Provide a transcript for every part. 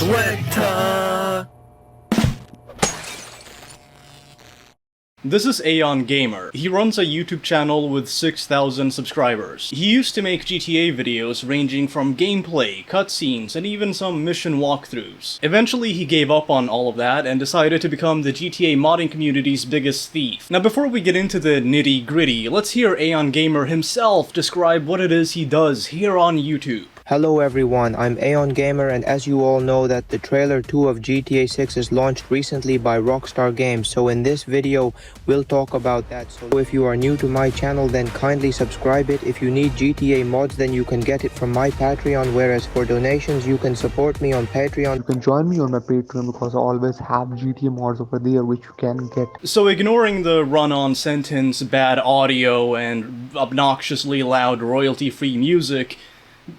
SWEGTA! This is Aon Gamer. He runs a YouTube channel with 6,000 subscribers. He used to make GTA videos ranging from gameplay, cutscenes, and even some mission walkthroughs. Eventually he gave up on all of that and decided to become the GTA modding community's biggest thief. Now before we get into the nitty-gritty, let's hear Aon Gamer himself describe what it is he does here on YouTube. Hello everyone, I'm Aon Gamer, and as you all know that the trailer 2 of GTA 6 is launched recently by Rockstar Games, so in this video we'll talk about that. So if you are new to my channel, then kindly subscribe it. If you need GTA mods, then you can get it from my Patreon, whereas for donations you can support me on Patreon. You can join me on my Patreon because I always have GTA mods over there which you can get. So ignoring the run-on sentence, bad audio, and obnoxiously loud royalty-free music,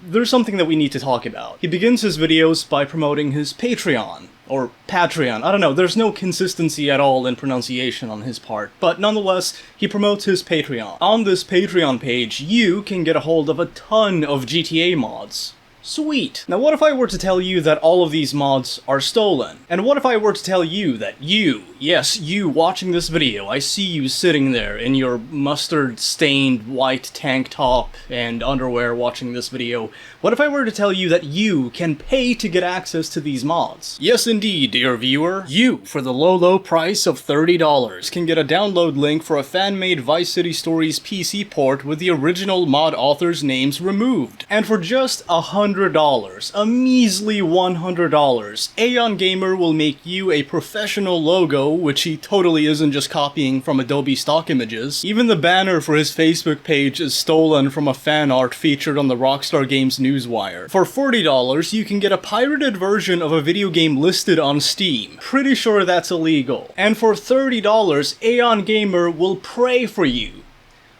there's something that we need to talk about. He begins his videos by promoting his Patreon, or Patreon, I don't know, there's no consistency at all in pronunciation on his part, but nonetheless, he promotes his Patreon. On this Patreon page, you can get a hold of a ton of GTA mods. Sweet! Now what if I were to tell you that all of these mods are stolen? And what if I were to tell you that you, yes, you watching this video, I see you sitting there in your mustard-stained white tank top and underwear watching this video, what if I were to tell you that you can pay to get access to these mods? Yes indeed, dear viewer, you, for the low price of $30, can get a download link for a fan-made Vice City Stories PC port with the original mod authors' names removed. And for just $100, a measly $100, Aon Gamer will make you a professional logo, which he totally isn't just copying from Adobe stock images. Even the banner for his Facebook page is stolen from a fan art featured on the Rockstar Games newswire. For $40, you can get a pirated version of a video game listed on Steam. Pretty sure that's illegal. And for $30, Aon Gamer will pray for you.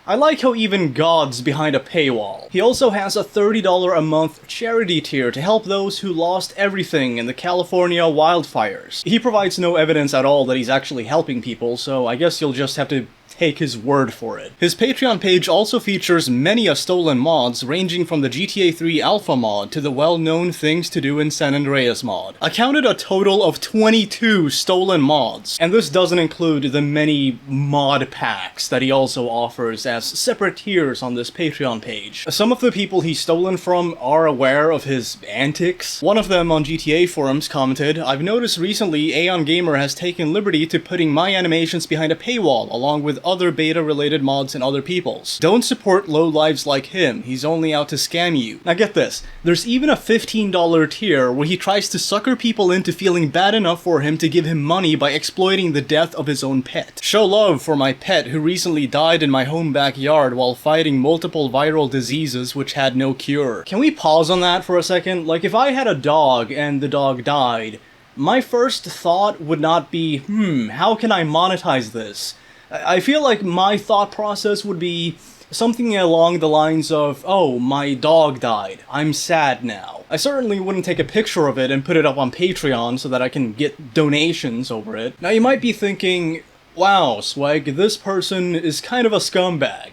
I like how even God's behind a paywall. He also has a $30 a month charity tier to help those who lost everything in the California wildfires. He provides no evidence at all that he's actually helping people, so I guess you'll just have to take his word for it. His Patreon page also features many stolen mods, ranging from the GTA 3 Alpha mod to the well-known Things to Do in San Andreas mod. I counted a total of 22 stolen mods, and this doesn't include the many mod packs that he also offers as separate tiers on this Patreon page. Some of the people he's stolen from are aware of his antics. One of them on GTA forums commented, "I've noticed recently Aon Gamer has taken liberty to putting my animations behind a paywall along with other beta-related mods and other people's. Don't support lowlives like him, he's only out to scam you." Now get this, there's even a $15 tier where he tries to sucker people into feeling bad enough for him to give him money by exploiting the death of his own pet. Show love for my pet who recently died in my home backyard while fighting multiple viral diseases which had no cure. Can we pause on that for a second? Like, if I had a dog and the dog died, my first thought would not be, how can I monetize this? I feel like my thought process would be something along the lines of, oh, my dog died, I'm sad now. I certainly wouldn't take a picture of it and put it up on Patreon so that I can get donations over it. Now you might be thinking, wow, Sweg, this person is kind of a scumbag.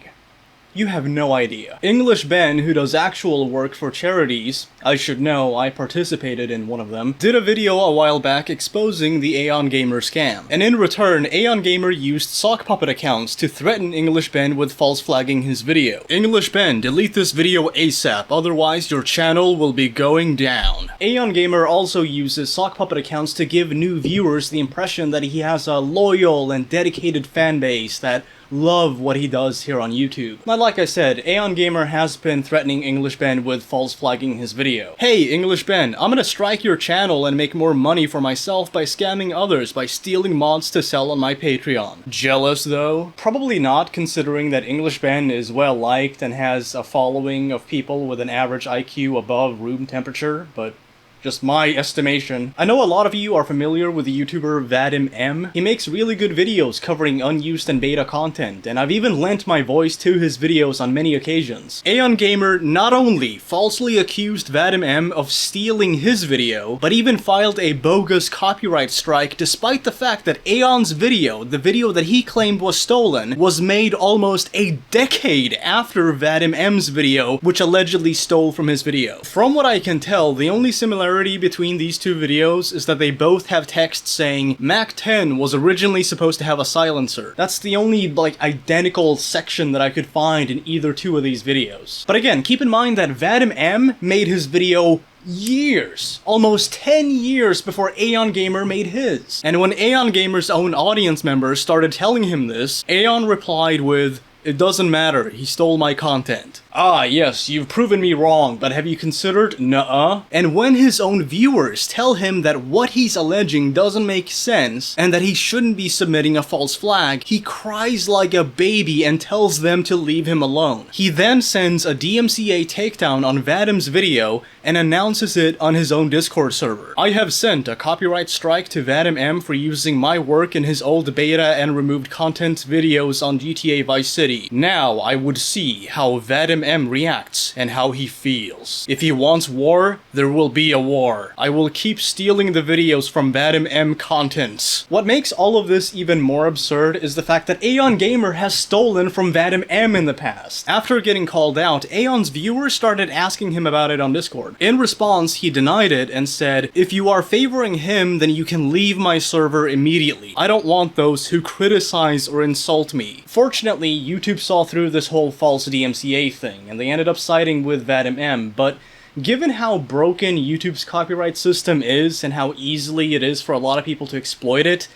You have no idea. English Ben, who does actual work for charities, I should know, I participated in one of them, did a video a while back exposing the Aon Gamer scam. And in return, Aon Gamer used sock puppet accounts to threaten English Ben with false flagging his video. English Ben, delete this video ASAP, otherwise your channel will be going down. Aon Gamer also uses sock puppet accounts to give new viewers the impression that he has a loyal and dedicated fan base that love what he does here on YouTube. Now, like I said, Aon Gamer has been threatening English Ben with false flagging his video. Hey, English Ben, I'm gonna strike your channel and make more money for myself by scamming others by stealing mods to sell on my Patreon. Jealous though? Probably not, considering that English Ben is well liked and has a following of people with an average IQ above room temperature, but just my estimation. I know a lot of you are familiar with the YouTuber Vadim M. He makes really good videos covering unused and beta content, and I've even lent my voice to his videos on many occasions. Aon Gamer not only falsely accused Vadim M of stealing his video, but even filed a bogus copyright strike despite the fact that Aon's video, the video that he claimed was stolen, was made almost a decade after Vadim M's video, which allegedly stole from his video. From what I can tell, the only similarity similarity between these two videos is that they both have text saying Mac 10 was originally supposed to have a silencer. That's the only, like, identical section that I could find in either two of these videos. But again, keep in mind that Vadim M made his video years, almost 10 years before Aon Gamer made his. And when Aon Gamer's own audience members started telling him this, Aon replied with, "It doesn't matter, he stole my content." Ah, yes, you've proven me wrong, but have you considered nuh-uh? And when his own viewers tell him that what he's alleging doesn't make sense, and that he shouldn't be submitting a false flag, he cries like a baby and tells them to leave him alone. He then sends a DMCA takedown on Vadim's video and announces it on his own Discord server. "I have sent a copyright strike to Vadim M for using my work in his old beta and removed content videos on GTA Vice City. Now I would see how Vadim M reacts and how he feels. If he wants war, there will be a war. I will keep stealing the videos from Vadim M contents." What makes all of this even more absurd is the fact that Aon Gamer has stolen from Vadim M in the past. After getting called out, Aon's viewers started asking him about it on Discord. In response, he denied it and said, "If you are favoring him, then you can leave my server immediately. I don't want those who criticize or insult me." Fortunately, YouTube saw through this whole false DMCA thing, and they ended up siding with Vadim M, but given how broken YouTube's copyright system is and how easily it is for a lot of people to exploit it,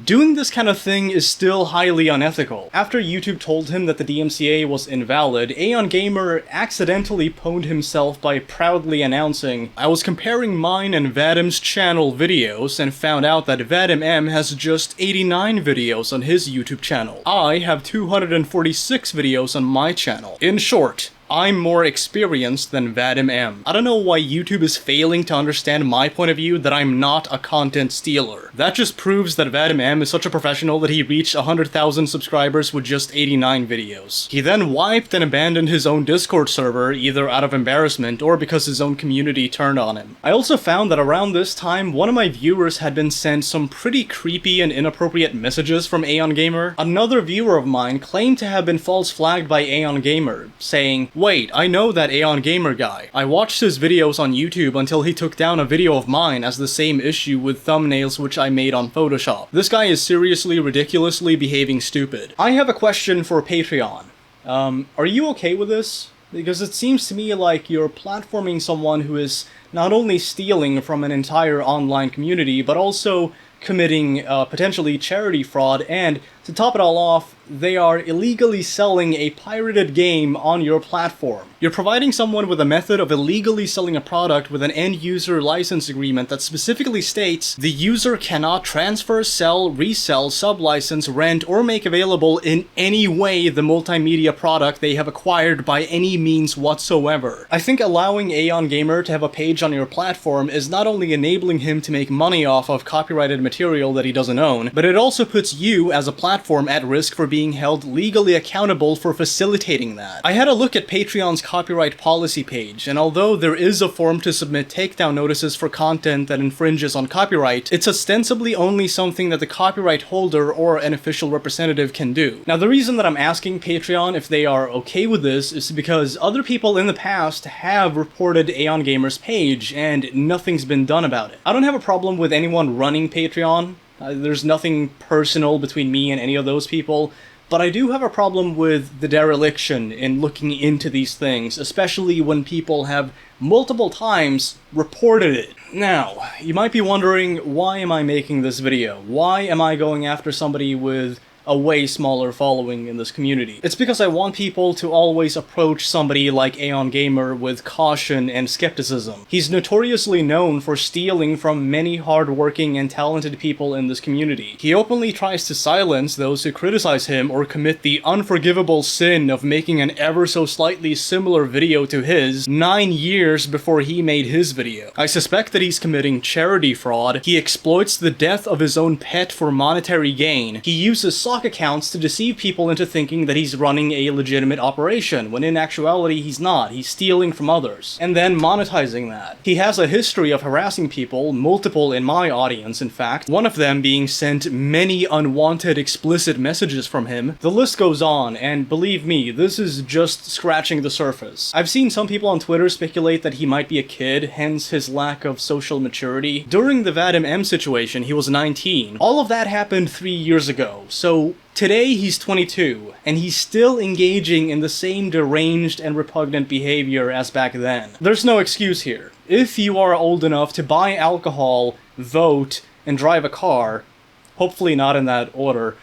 doing this kind of thing is still highly unethical. After YouTube told him that the DMCA was invalid, Aon Gamer accidentally pwned himself by proudly announcing, "I was comparing mine and Vadim's channel videos and found out that Vadim M has just 89 videos on his YouTube channel. I have 246 videos on my channel. In short, I'm more experienced than Vadim M." I don't know why YouTube is failing to understand my point of view that I'm not a content stealer. That just proves that Vadim M is such a professional that he reached 100,000 subscribers with just 89 videos. He then wiped and abandoned his own Discord server, either out of embarrassment or because his own community turned on him. I also found that around this time, one of my viewers had been sent some pretty creepy and inappropriate messages from Aon Gamer. Another viewer of mine claimed to have been false flagged by Aon Gamer, saying, "Wait, I know that Aon Gamer guy. I watched his videos on YouTube until he took down a video of mine as the same issue with thumbnails which I made on Photoshop. This guy is seriously, ridiculously behaving stupid." I have a question for Patreon. Are you okay with this? Because it seems to me like you're platforming someone who is not only stealing from an entire online community, but also committing potentially charity fraud, and to top it all off, they are illegally selling a pirated game on your platform. You're providing someone with a method of illegally selling a product with an end-user license agreement that specifically states the user cannot transfer, sell, resell, sublicense, rent, or make available in any way the multimedia product they have acquired by any means whatsoever. I think allowing Aon Gamer to have a page on your platform is not only enabling him to make money off of copyrighted material that he doesn't own, but it also puts you as a platform at risk for being held legally accountable for facilitating that. I had a look at Patreon's copyright policy page, and although there is a form to submit takedown notices for content that infringes on copyright, it's ostensibly only something that the copyright holder or an official representative can do. Now, the reason that I'm asking Patreon if they are okay with this is because other people in the past have reported Aon Gamer's page, and nothing's been done about it. I don't have a problem with anyone running Patreon. There's nothing personal between me and any of those people, but I do have a problem with the dereliction in looking into these things, especially when people have multiple times reported it. Now, you might be wondering, why am I making this video? Why am I going after somebody with a way smaller following in this community? It's because I want people to always approach somebody like Aon Gamer with caution and skepticism. He's notoriously known for stealing from many hardworking and talented people in this community. He openly tries to silence those who criticize him or commit the unforgivable sin of making an ever so slightly similar video to his 9 years before he made his video. I suspect that he's committing charity fraud. He exploits the death of his own pet for monetary gain. He uses soft stock accounts to deceive people into thinking that he's running a legitimate operation, when in actuality he's not. He's stealing from others, and then monetizing that. He has a history of harassing people, multiple in my audience in fact, one of them being sent many unwanted explicit messages from him. The list goes on, and believe me, this is just scratching the surface. I've seen some people on Twitter speculate that he might be a kid, hence his lack of social maturity. During the Vadim M situation, he was 19. All of that happened 3 years ago, so today he's 22, and he's still engaging in the same deranged and repugnant behavior as back then. There's no excuse here. If you are old enough to buy alcohol, vote, and drive a car, hopefully not in that order,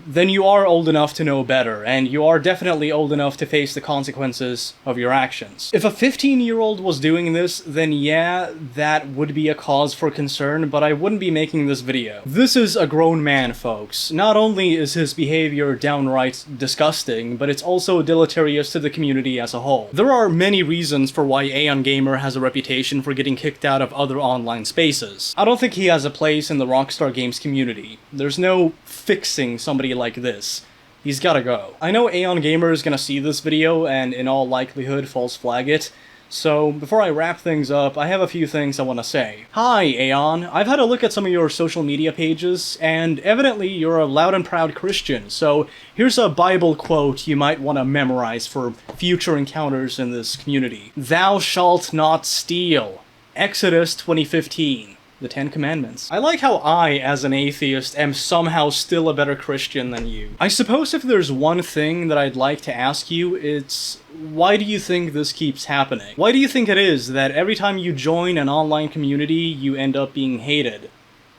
then you are old enough to know better, and you are definitely old enough to face the consequences of your actions. If a 15-year-old was doing this, then yeah, that would be a cause for concern, but I wouldn't be making this video. This is a grown man, folks. Not only is his behavior downright disgusting, but it's also deleterious to the community as a whole. There are many reasons for why Aon Gamer has a reputation for getting kicked out of other online spaces. I don't think he has a place in the Rockstar Games community. There's no fixing somebody like this. He's gotta go. I know Aon Gamer is gonna see this video and in all likelihood false flag it, so before I wrap things up, I have a few things I want to say. Hi Aon, I've had a look at some of your social media pages, and evidently you're a loud and proud Christian, so here's a Bible quote you might want to memorize for future encounters in this community. Thou shalt not steal. Exodus 20:15. The Ten Commandments. I like how I, as an atheist, am somehow still a better Christian than you. I suppose if there's one thing that I'd like to ask you, it's why do you think this keeps happening? Why do you think it is that every time you join an online community, you end up being hated,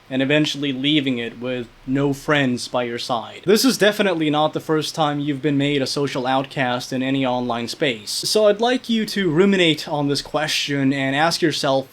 and eventually leaving it with no friends by your side? This is definitely not the first time you've been made a social outcast in any online space, so I'd like you to ruminate on this question and ask yourself,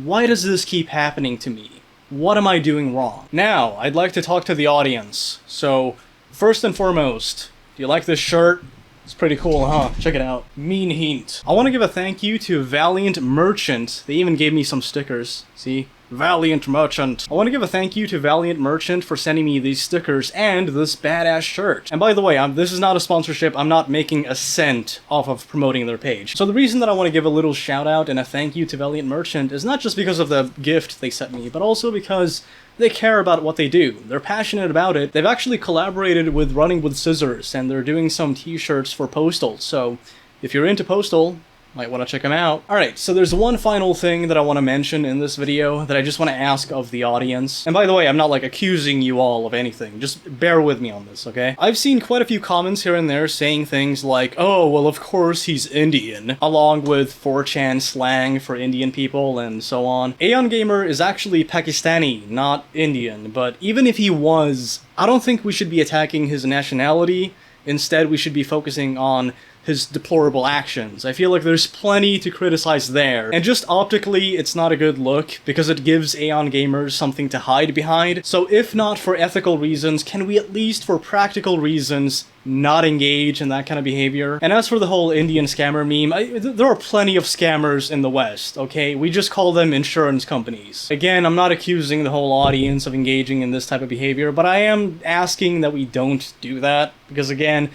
why does this keep happening to me? What am I doing wrong? Now, I'd like to talk to the audience. So, first and foremost, do you like this shirt? It's pretty cool, huh? Check it out. Mean hint. I want to give a thank you to Valiant Merchant. They even gave me some stickers. See? Valiant Merchant. I want to give a thank you to Valiant Merchant for sending me these stickers and this badass shirt. And by the way, this is not a sponsorship. I'm not making a cent off of promoting their page. So the reason that I want to give a little shout out and a thank you to Valiant Merchant is not just because of the gift they sent me, but also because they care about what they do. They're passionate about it. They've actually collaborated with Running with Scissors, and they're doing some t-shirts for Postal. So if you're into Postal, might want to check them out. Alright, so there's one final thing that I want to mention in this video that I just want to ask of the audience. And by the way, I'm not like accusing you all of anything, just bear with me on this, okay? I've seen quite a few comments here and there saying things like, oh, well of course he's Indian, along with 4chan slang for Indian people and so on. Aon Gamer is actually Pakistani, not Indian, but even if he was, I don't think we should be attacking his nationality. Instead, we should be focusing on his deplorable actions. I feel like there's plenty to criticize there. And just optically, it's not a good look, because it gives Aon Gamers something to hide behind. So if not for ethical reasons, can we at least for practical reasons not engage in that kind of behavior? And as for the whole Indian scammer meme, there are plenty of scammers in the West, okay? We just call them insurance companies. Again, I'm not accusing the whole audience of engaging in this type of behavior, but I am asking that we don't do that, because again,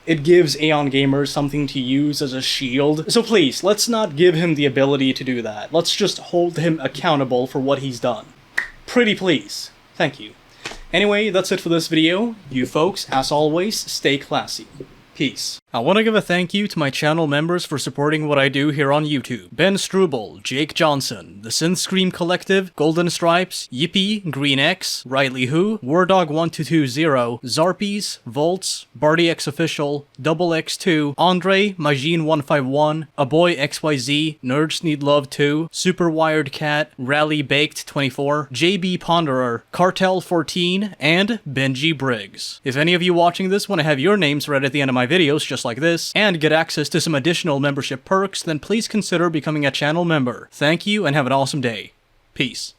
it gives Aon Gamer something to use as a shield. So please, let's not give him the ability to do that. Let's just hold him accountable for what he's done. Pretty please. Thank you. Anyway, that's it for this video. You folks, as always, stay classy. Peace. I want to give a thank you to my channel members for supporting what I do here on YouTube. Ben Struble, Jake Johnson, The Synth Scream Collective, Golden Stripes, Yippee, Green X, Riley Who, Wardog1220, Zarpies, Volts, Barty X Official, Double X2, Andre, Majin151, A Boy XYZ, Nerds Need Love 2, Super Wired Cat, Rally Baked 24, JB Ponderer, Cartel 14, and Benji Briggs. If any of you watching this want to have your names read at the end of my videos just like this, and get access to some additional membership perks, then please consider becoming a channel member. Thank you and have an awesome day. Peace.